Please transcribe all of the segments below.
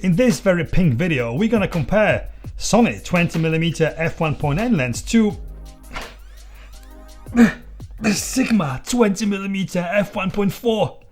In this very pink video, we're gonna compare Sony 20mm f1.8 lens to the Sigma 20mm f1.4.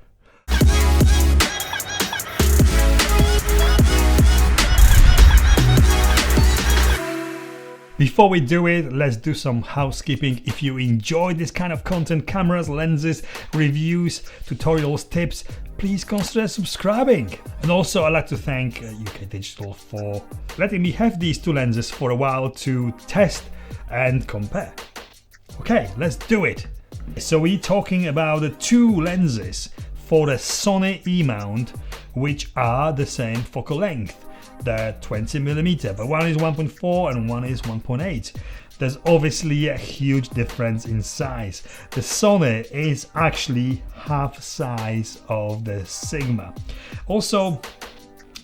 Before we do it, let's do some housekeeping. If you enjoy this kind of content, cameras, lenses, reviews, tutorials, tips, please consider subscribing. And also I'd like to thank UK Digital for letting me have these two lenses for a while to test and compare. Okay, let's do it. So we're talking about the two lenses for the Sony E-mount, which are the same focal length. The 20mm, but one is 1.4 and one is 1.8. There's obviously a huge difference in size. The Sony is actually half size of the Sigma. Also,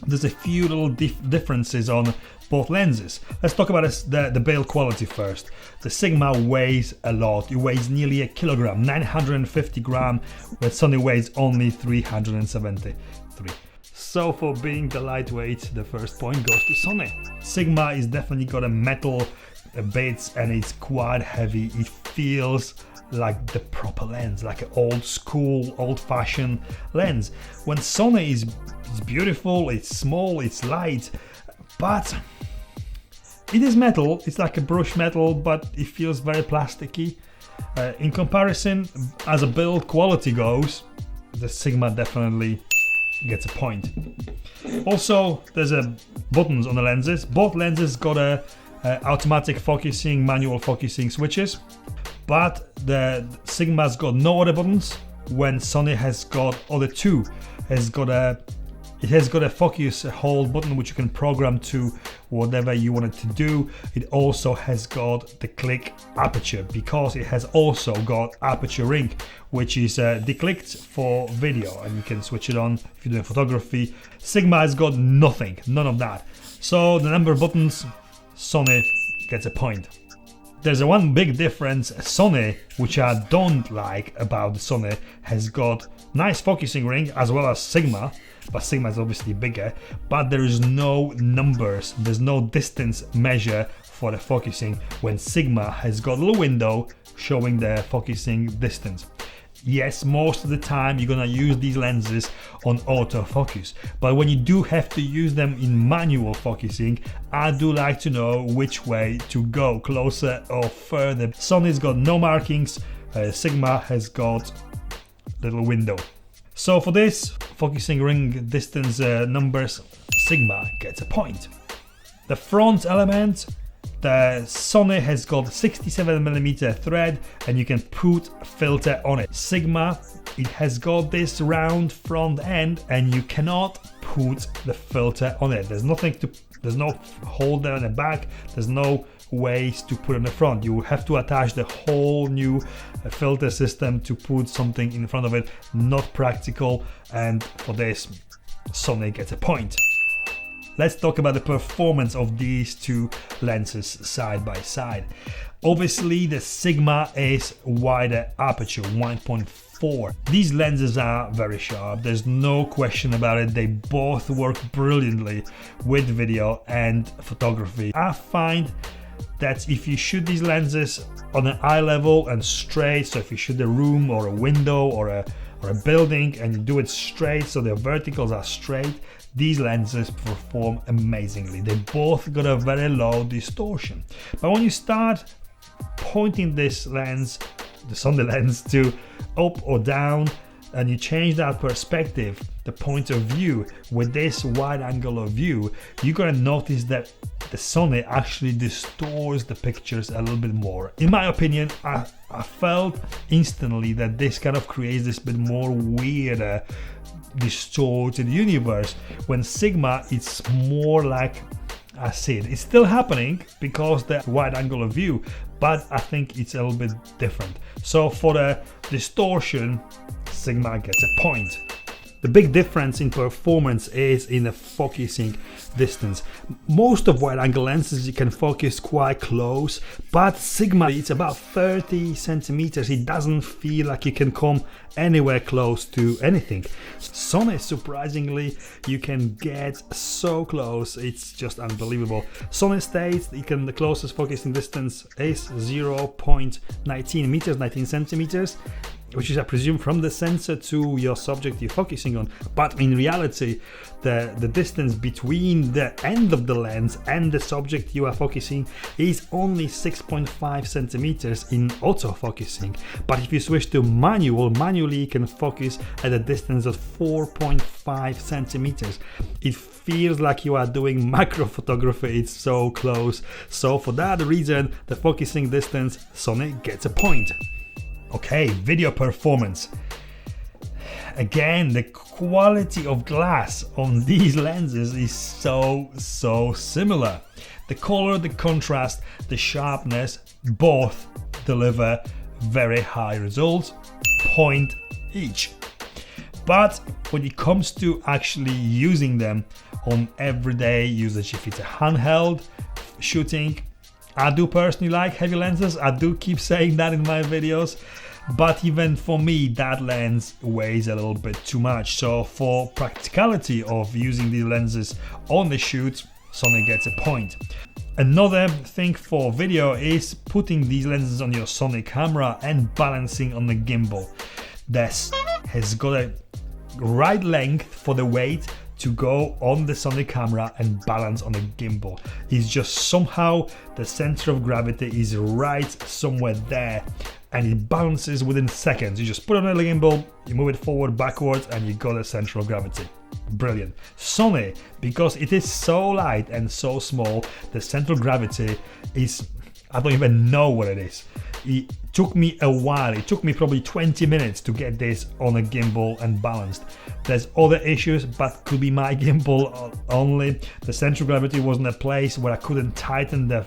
there's a few little differences on both lenses. Let's talk about the build quality first. The Sigma weighs a lot. It weighs nearly a kilogram, 950 grams, where Sony weighs only 373. So for being the lightweight, the first point goes to Sony. Sigma is definitely got a metal bits and it's quite heavy. It feels like the proper lens, like an old school, old-fashioned lens. When Sony is beautiful, it's small, it's light, but it is metal. It's like a brushed metal, but it feels very plasticky. In comparison, as a build quality goes, the Sigma definitely gets a point. Also, there's buttons on the lenses. Both lenses got a automatic focusing, manual focusing switches, but the Sigma's got no other buttons. When Sony has got other two, it has got a focus hold button which you can program to whatever you want it to do. It also has got the click aperture because it has also got aperture ring, which is declicked for video, and you can switch it on if you're doing photography. Sigma has got nothing, none of that. So the number of buttons, Sony gets a point. There's one big difference. Sony, which I don't like about the Sony, has got nice focusing ring as well as Sigma, but Sigma is obviously bigger, but there is no numbers, there's no distance measure for the focusing, when Sigma has got a little window showing the focusing distance. Yes, most of the time you're gonna use these lenses on autofocus, but when you do have to use them in manual focusing, I do like to know which way to go, closer or further. Sony's got no markings, Sigma has got little window. So for this focusing ring distance numbers, Sigma gets a point. The front element, the Sony has got 67mm thread and you can put a filter on it. Sigma, it has got this round front end and you cannot put the filter on it. There's no holder on the back, there's no ways to put on the front. You have to attach the whole new filter system to put something in front of it. Not practical, and for this Sony gets a point. Let's talk about the performance of these two lenses side by side. Obviously the Sigma is wider aperture, 1.4. These lenses are very sharp, there's no question about it. They both work brilliantly with video and photography. I find that if you shoot these lenses on an eye level and straight, so if you shoot a room or a window or a building and you do it straight, so the verticals are straight, these lenses perform amazingly. They both got a very low distortion. But when you start pointing this lens, the Sony lens, to up or down, and you change that perspective, the point of view, with this wide angle of view, you're gonna notice that the Sony actually distorts the pictures a little bit more. In my opinion, I felt instantly that this kind of creates this bit more weirder, distorted universe. When Sigma, it's more like I see it. It's still happening because the wide angle of view, but I think it's a little bit different. So for the distortion, Sigma gets a point. The big difference in performance is in the focusing distance. Most of wide angle lenses you can focus quite close, but Sigma, it's about 30 centimeters. It doesn't feel like you can come anywhere close to anything. Sony, surprisingly, you can get so close, it's just unbelievable. Sony states the closest focusing distance is 0.19 meters, 19 centimeters, which is, I presume, from the sensor to your subject you're focusing on. But in reality, the distance between the end of the lens and the subject you are focusing is only 6.5 centimeters in autofocusing. But if you switch to manually you can focus at a distance of 4.5 centimeters. It feels like you are doing macro photography, it's so close. So for that reason, the focusing distance, Sony gets a point. Okay, video performance. Again, the quality of glass on these lenses is so similar. The color, the contrast, the sharpness, both deliver very high results, point each. But when it comes to actually using them on everyday usage, if it's a handheld shooting, I do personally like heavy lenses. I do keep saying that in my videos, but even for me that lens weighs a little bit too much. So for practicality of using these lenses on the shoot, Sony gets a point. Another thing for video is putting these lenses on your Sony camera and balancing on the gimbal. This has got a right length for the weight to go on the Sony camera and balance on the gimbal. It's just somehow the center of gravity is right somewhere there and it balances within seconds. You just put it on the gimbal, you move it forward, backwards, and you got a center of gravity. Brilliant. Sony, because it is so light and so small, the center of gravity is, I don't even know what it is. It took me a while, it took me probably 20 minutes to get this on a gimbal and balanced. There's other issues, but could be my gimbal only. The center of gravity was in a place where I couldn't tighten the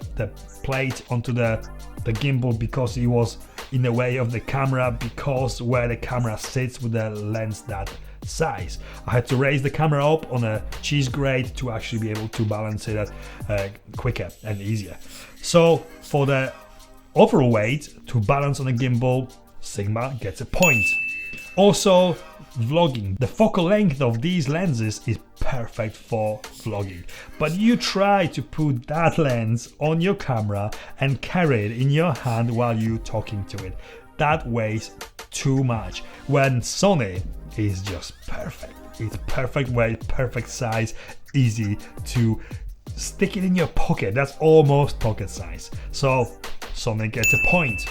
plate onto the gimbal because it was in the way of the camera, because where the camera sits with the lens that size. I had to raise the camera up on a cheese grate to actually be able to balance it quicker and easier. So for the overall weight to balance on a gimbal, Sigma gets a point. Also, vlogging. The focal length of these lenses is perfect for vlogging, but you try to put that lens on your camera and carry it in your hand while you're talking to it. That weighs too much, when Sony is just perfect. It's perfect weight, perfect size, easy to stick it in your pocket. That's almost pocket size. So Sony gets a point.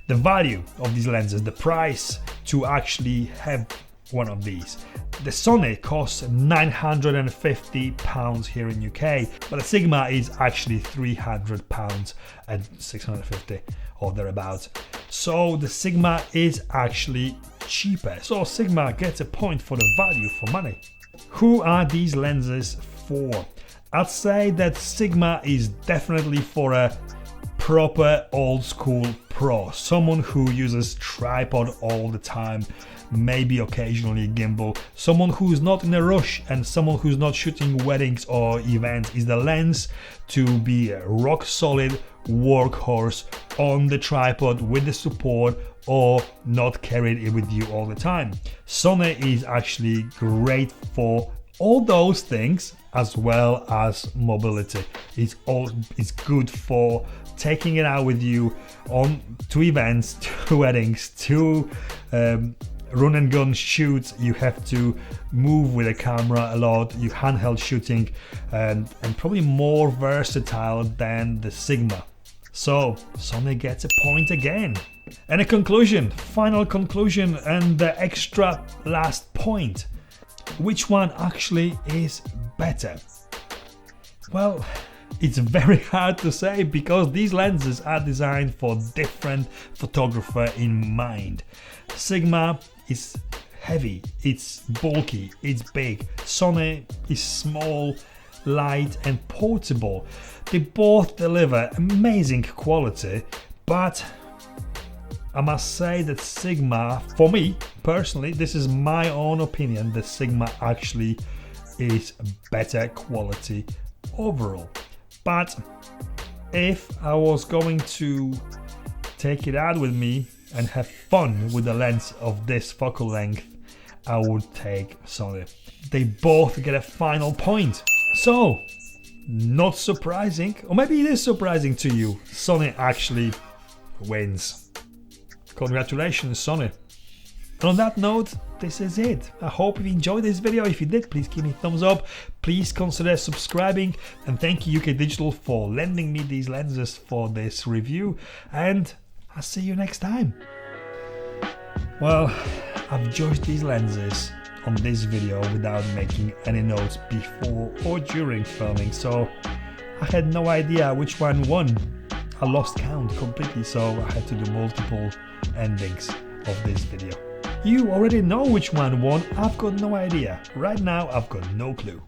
The value of these lenses, the price to actually have one of these. The Sony costs £950 here in UK, but the Sigma is actually £300 and 650 or thereabouts. So the Sigma is actually cheaper. So Sigma gets a point for the value for money. Who are these lenses for? I'd say that Sigma is definitely for a proper old school pro, someone who uses tripod all the time, maybe occasionally a gimbal, someone who's not in a rush and someone who's not shooting weddings or events. Is the lens to be a rock solid workhorse on the tripod with the support, or not carry it with you all the time. Sony is actually great for all those things, as well as mobility. It's good for taking it out with you on to events, to weddings, to run and gun shoots. You have to move with a camera a lot. You handheld shooting, and probably more versatile than the Sigma. So Sony gets a point again. And a conclusion, final conclusion, and the extra last point. Which one actually is better? Well, it's very hard to say because these lenses are designed for different photographer in mind. Sigma is heavy, it's bulky, it's big. Sony is small, light and portable. They both deliver amazing quality, but I must say that Sigma, for me personally, this is my own opinion, that Sigma actually is better quality overall. But if I was going to take it out with me and have fun with the lens of this focal length, I would take Sony. They both get a final point. So, not surprising, or maybe it is surprising to you, Sony actually wins. Congratulations, Sony. And on that note, this is it. I hope you enjoyed this video. If you did, please give me a thumbs up. Please consider subscribing. And thank you UK Digital for lending me these lenses for this review. And I'll see you next time. Well, I've judged these lenses on this video without making any notes before or during filming, so I had no idea which one won. I lost count completely, so I had to do multiple endings of this video. You already know which one won. I've got no idea. Right now, I've got no clue.